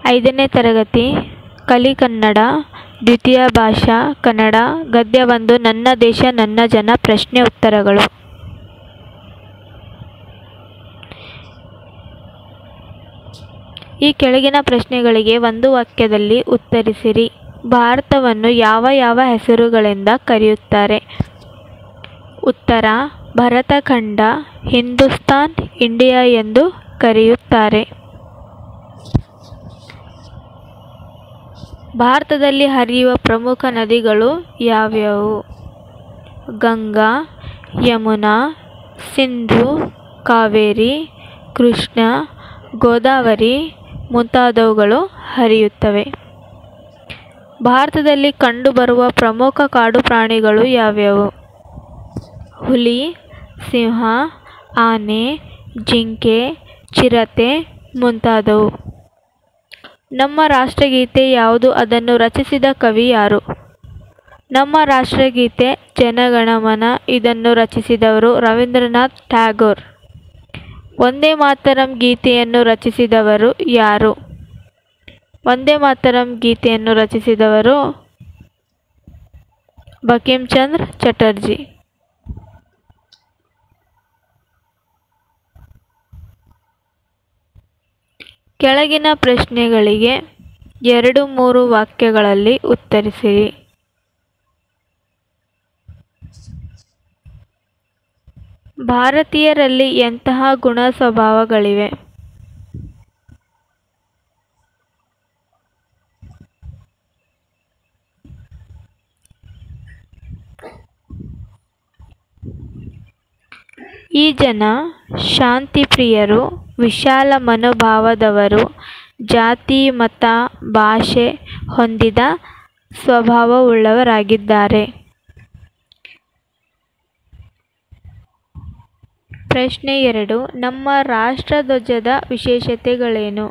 5ನೇ ತರಗತಿ ಕಲಿ ಕನ್ನಡ, ದ್ವಿತೀಯ ಭಾಷಾ ಕನ್ನಡ, ಗದ್ಯ 1 ನನ್ನ ದೇಶ ನನ್ನ ಜನ ಪ್ರಶ್ನೆ ಉತ್ತರಗಳು. ಈ ಕೆಳಗಿನ ಪ್ರಶ್ನೆಗಳಿಗೆ ಒಂದು ವಾಕ್ಯದಲ್ಲಿ ಉತ್ತರಿಸಿರಿ. ಭಾರತವನ್ನು ಯಾವ ಯಾವ ಹೆಸರುಗಳಿಂದ ಕರೆಯುತ್ತಾರೆ? ಉತ್ತರ: ಭರತಖಂಡ, ಹಿಂದೂಸ್ತಾನ್, ಇಂಡಿಯಾ ಎಂದು ಕರೆಯುತ್ತಾರೆ. ಭಾರತದಲ್ಲಿ ಹರಿಯುವ ಪ್ರಮುಖ ನದಿಗಳು ಯಾವ್ಯಾವು? ಗಂಗಾ, ಯಮುನಾ, ಸಿಂಧು, ಕಾವೇರಿ, ಕೃಷ್ಣ, ಗೋದಾವರಿ ಮುಂತಾದವುಗಳು ಹರಿಯುತ್ತವೆ. ಭಾರತದಲ್ಲಿ ಕಂಡುಬರುವ ಪ್ರಮುಖ ಕಾಡು ಪ್ರಾಣಿಗಳು ಯಾವ್ಯಾವು? ಹುಲಿ, ಸಿಂಹ, ಆನೆ, ಜಿಂಕೆ, ಚಿರತೆ ಮುಂತಾದವು. ನಮ್ಮ ರಾಷ್ಟ್ರಗೀತೆ ಯಾವುದು? ಅದನ್ನು ರಚಿಸಿದ ಕವಿ ಯಾರು? ನಮ್ಮ ರಾಷ್ಟ್ರಗೀತೆ ಜನಗಣಮನ. ಇದನ್ನು ರಚಿಸಿದವರು ರವೀಂದ್ರನಾಥ್ ಟ್ಯಾಗೋರ್. ವಂದೇ ಮಾತರಂ ಗೀತೆಯನ್ನು ರಚಿಸಿದವರು ಯಾರು? ವಂದೇ ಮಾತರಂ ಗೀತೆಯನ್ನು ರಚಿಸಿದವರು ಬಂಕಿಮ್ ಚಂದ್ರ ಚಟರ್ಜಿ. ಕೆಳಗಿನ ಪ್ರಶ್ನೆಗಳಿಗೆ 2-3 ವಾಕ್ಯಗಳಲ್ಲಿ ಉತ್ತರಿಸಿರಿ. ಭಾರತೀಯರಲ್ಲಿ ಎಂತಹ ಗುಣ ಸ್ವಭಾವಗಳಿವೆ? ಈ ಜನ ಶಾಂತಿಪ್ರಿಯರು, ವಿಶಾಲ ಮನೋಭಾವದವರು, ಜಾತಿ, ಮತ, ಭಾಷೆ ಹೊಂದಿದ ಸ್ವಭಾವವುಳ್ಳವರಾಗಿದ್ದಾರೆ. ಪ್ರಶ್ನೆ 2. ನಮ್ಮ ರಾಷ್ಟ್ರಧ್ವಜದ ವಿಶೇಷತೆಗಳೇನು?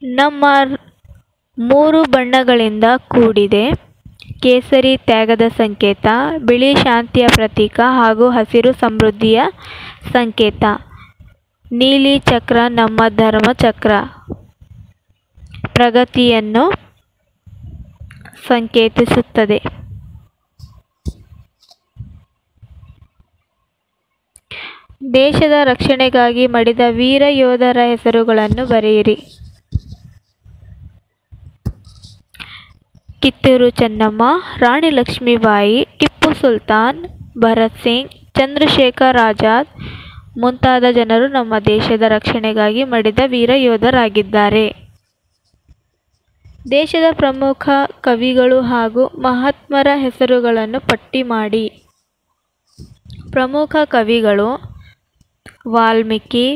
ನಮ್ಮ 3 ಬಣ್ಣಗಳಿಂದ ಕೂಡಿದೆ. ಕೇಸರಿ ತ್ಯಾಗದ ಸಂಕೇತ, ಬಿಳಿ ಶಾಂತಿಯ ಪ್ರತೀಕ ಹಾಗೂ ಹಸಿರು ಸಮೃದ್ಧಿಯ ಸಂಕೇತ. ನೀಲಿ ಚಕ್ರ ನಮ್ಮ ಧರ್ಮ ಚಕ್ರ, ಪ್ರಗತಿಯನ್ನು ಸಂಕೇತಿಸುತ್ತದೆ. ದೇಶದ ರಕ್ಷಣೆಗಾಗಿ ಮಡಿದ ವೀರ ಯೋಧರ ಹೆಸರುಗಳನ್ನು ಬರೆಯಿರಿ. ಕಿತ್ತೂರು ಚೆನ್ನಮ್ಮ, ರಾಣಿ ಲಕ್ಷ್ಮೀಬಾಯಿ, ಟಿಪ್ಪು ಸುಲ್ತಾನ್, ಭರತ್ ಸಿಂಗ್, ಚಂದ್ರಶೇಖರ್ ಆಜಾದ್ ಮುಂತಾದ ಜನರು ನಮ್ಮ ದೇಶದ ರಕ್ಷಣೆಗಾಗಿ ಮಡಿದ ವೀರ ಯೋಧರಾಗಿದ್ದಾರೆ. ದೇಶದ ಪ್ರಮುಖ ಕವಿಗಳು ಹಾಗೂ ಮಹಾತ್ಮರ ಹೆಸರುಗಳನ್ನು ಪಟ್ಟಿ ಮಾಡಿ. ಪ್ರಮುಖ ಕವಿಗಳು: ವಾಲ್ಮೀಕಿ,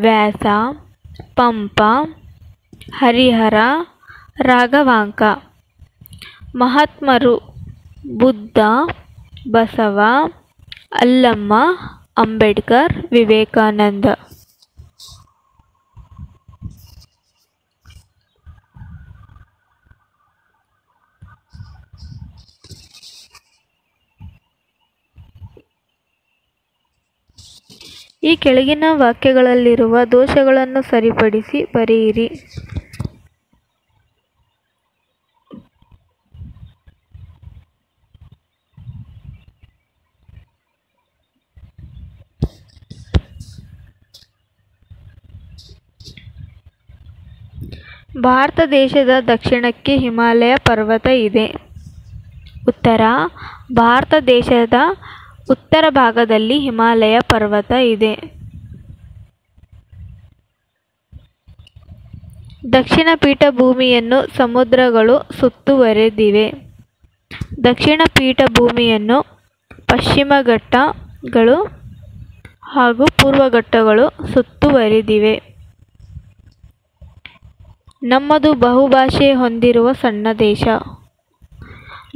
ವ್ಯಾಸ, ಪಂಪ, ಹರಿಹರ, ರಾಘವಾಂಕ. ಮಹಾತ್ಮರು: ಬುದ್ಧ, ಬಸವ, ಅಲ್ಲಮ್ಮ, ಅಂಬೇಡ್ಕರ್, ವಿವೇಕಾನಂದ. ಈ ಕೆಳಗಿನ ವಾಕ್ಯಗಳಲ್ಲಿರುವ ದೋಷಗಳನ್ನು ಸರಿಪಡಿಸಿ ಬರೆಯಿರಿ. ಭಾರತ ದೇಶದ ದಕ್ಷಿಣಕ್ಕೆ ಹಿಮಾಲಯ ಪರ್ವತ ಇದೆ. ಉತ್ತರ: ಭಾರತ ದೇಶದ ಉತ್ತರ ಭಾಗದಲ್ಲಿ ಹಿಮಾಲಯ ಪರ್ವತ ಇದೆ. ದಕ್ಷಿಣ ಪೀಠಭೂಮಿಯನ್ನು ಸಮುದ್ರಗಳು ಸುತ್ತುವರೆದಿವೆ. ದಕ್ಷಿಣ ಪೀಠಭೂಮಿಯನ್ನು ಪಶ್ಚಿಮ ಘಟ್ಟಗಳು ಹಾಗೂ ಪೂರ್ವ ಘಟ್ಟಗಳು ಸುತ್ತುವರೆದಿವೆ. ನಮ್ಮದು ಬಹುಭಾಷೆ ಹೊಂದಿರುವ ಸಣ್ಣ ದೇಶ.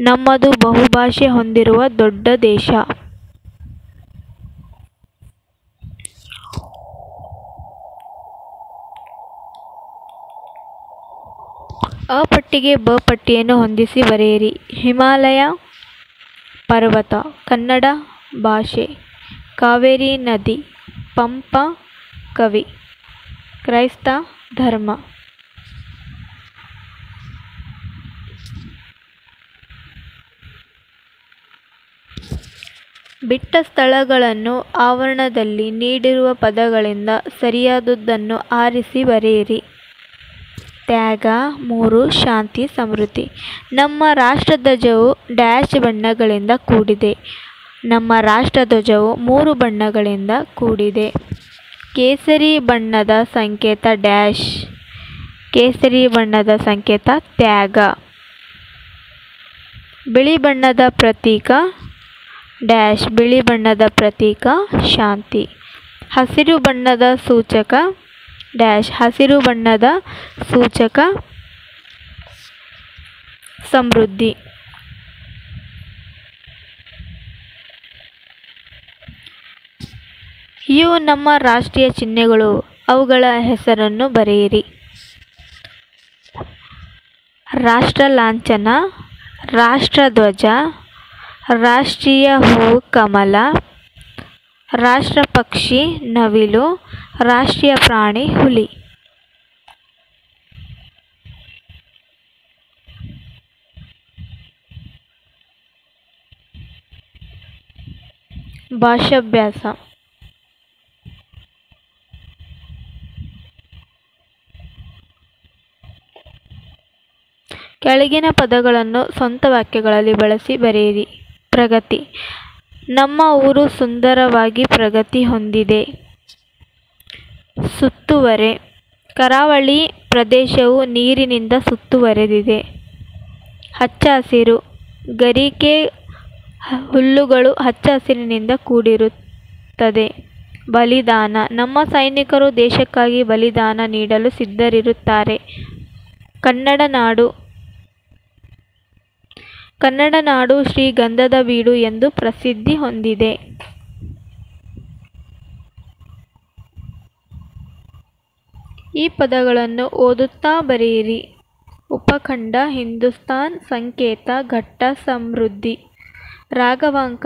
ನಮ್ಮದು ಬಹುಭಾಷೆ ಹೊಂದಿರುವ ದೊಡ್ಡ ದೇಶ. ಅ ಪಟ್ಟಿಗೆ ಬ ಪಟ್ಟಿಯನ್ನು ಹೊಂದಿಸಿ ಬರೆಯಿರಿ. ಹಿಮಾಲಯ ಪರ್ವತ ಕನ್ನಡ ಭಾಷೆ. ಕಾವೇರಿ ನದಿ, ಪಂಪ ಕವಿ. ಕ್ರೈಸ್ತ ಧರ್ಮ. ಬಿಟ್ಟ ಸ್ಥಳಗಳನ್ನು ಆವರಣದಲ್ಲಿ ನೀಡಿರುವ ಪದಗಳಿಂದ ಸರಿಯಾದುದನ್ನು ಆರಿಸಿ ಬರೆಯಿರಿ. ತ್ಯಾಗ 3. ಶಾಂತಿ ಸಮೃದ್ಧಿ. ನಮ್ಮ ರಾಷ್ಟ್ರಧ್ವಜವು ಡ್ಯಾಶ್ ಬಣ್ಣಗಳಿಂದ ಕೂಡಿದೆ. ನಮ್ಮ ರಾಷ್ಟ್ರಧ್ವಜವು 3 ಬಣ್ಣಗಳಿಂದ ಕೂಡಿದೆ. ಕೇಸರಿ ಬಣ್ಣದ ಸಂಕೇತ ಡ್ಯಾಶ್. ಕೇಸರಿ ಬಣ್ಣದ ಸಂಕೇತ ತ್ಯಾಗ. ಬಿಳಿ ಬಣ್ಣದ ಪ್ರತೀಕ ಡ್ಯಾಶ್. ಬಿಳಿ ಬಣ್ಣದ ಪ್ರತೀಕ ಶಾಂತಿ. ಹಸಿರು ಬಣ್ಣದ ಸೂಚಕ ಡ್ಯಾಶ್. ಹಸಿರು ಬಣ್ಣದ ಸೂಚಕ ಸಮೃದ್ಧಿ. ಇವು ನಮ್ಮ ರಾಷ್ಟ್ರೀಯ ಚಿಹ್ನೆಗಳು. ಅವುಗಳ ಹೆಸರನ್ನು ಬರೆಯಿರಿ. ರಾಷ್ಟ್ರ ಲಾಂಛನ, ರಾಷ್ಟ್ರಧ್ವಜ, ರಾಷ್ಟ್ರೀಯ ಹೂವು ಕಮಲ, ರಾಷ್ಟ್ರ ಪಕ್ಷಿ ನವಿಲು, ರಾಷ್ಟ್ರೀಯ ಪ್ರಾಣಿ ಹುಲಿ. ಭಾಷಾಭ್ಯಾಸ. ಕೆಳಗಿನ ಪದಗಳನ್ನು ಸ್ವಂತ ವಾಕ್ಯಗಳಲ್ಲಿ ಬಳಸಿ ಬರೆಯಿರಿ. ಪ್ರಗತಿ. ನಮ್ಮ ಊರು ಸುಂದರವಾಗಿ ಪ್ರಗತಿ ಹೊಂದಿದೆ. ಸುತ್ತುವರೆ. ಕರಾವಳಿ ಪ್ರದೇಶವು ನೀರಿನಿಂದ ಸುತ್ತುವರೆದಿದೆ. ಹಚ್ಚ ಹಸಿರು. ಗರಿಕೆ ಹುಲ್ಲುಗಳು ಹಚ್ಚ ಹಸಿರಿನಿಂದ ಕೂಡಿರುತ್ತದೆ. ಬಲಿದಾನ. ನಮ್ಮ ಸೈನಿಕರು ದೇಶಕ್ಕಾಗಿ ಬಲಿದಾನ ನೀಡಲು ಸಿದ್ಧರಿರುತ್ತಾರೆ. ಕನ್ನಡ ನಾಡು. ಕನ್ನಡ ನಾಡು ಶ್ರೀಗಂಧದ ಬೀಡು ಎಂದು ಪ್ರಸಿದ್ಧಿ ಹೊಂದಿದೆ. ಈ ಪದಗಳನ್ನು ಓದುತ್ತಾ ಬರೆಯಿರಿ. ಉಪಖಂಡ, ಹಿಂದೂಸ್ತಾನ್, ಸಂಕೇತ, ಘಟ್ಟ, ಸಮೃದ್ಧಿ. ರಾಗವಾಂಕ